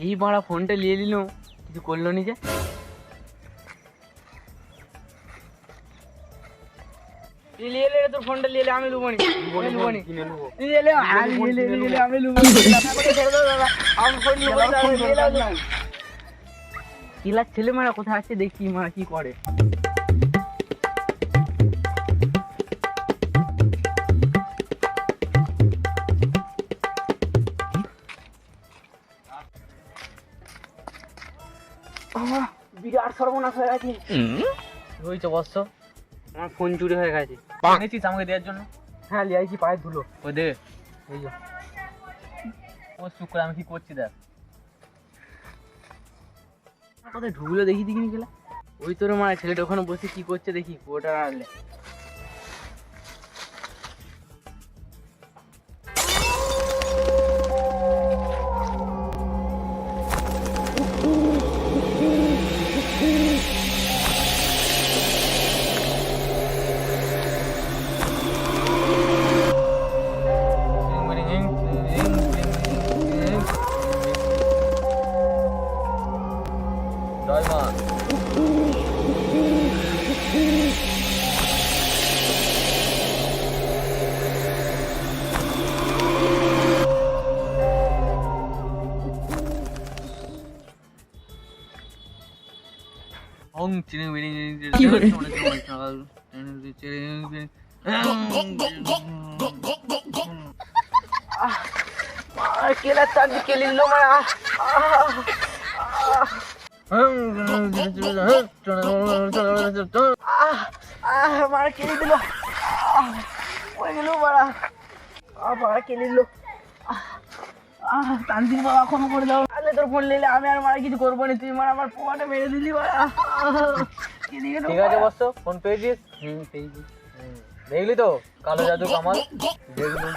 এই বাড়া ফোনটা নিয়ে নিল, কিছু করলো নি যে। তোর ফোনটা নিয়ে আমি লুবো নি, কিলার ছেলে মারা কোথায় আছে দেখি মারা কি করে। বিরাট সর্বনাশ হয়ে গেছে। হয়েছে বৎস, আমার ফোন চুরি হয়ে গেছে। এনেছিস আমাকে দেওয়ার জন্য? হ্যাঁ লিয়াইছি, পায়ের ধুলো। ও দে, এই যে ও শুক্র, আমি কি করছি দেখ। কোথায় ঢুকলো দেখি দেখিনি গেলা। ওই তোর মানে ছেলেটা ওখানে বসে কি করছে দেখি, ওটা আনলে। জয় মা। ওং চিনিং মিনিং কি করে কেলা চাঁদ কেলিল মারা। মারা কেলি দিল, ওই গেল মারা, মারা কেলি দিল। তান্ত্রিক বাবা ক্ষমা করে দাও। আরে তোর ফোন নিলে আমি আর মারা কিছু করবো না, তুই মারা আমার পোয়াটা মেরে দিলি মারা। ঠিক আছে বৎস, ফোন পেয়েছিস? পেয়েছি। দেখলি তো কালো জাদু কামাল, দেখলি।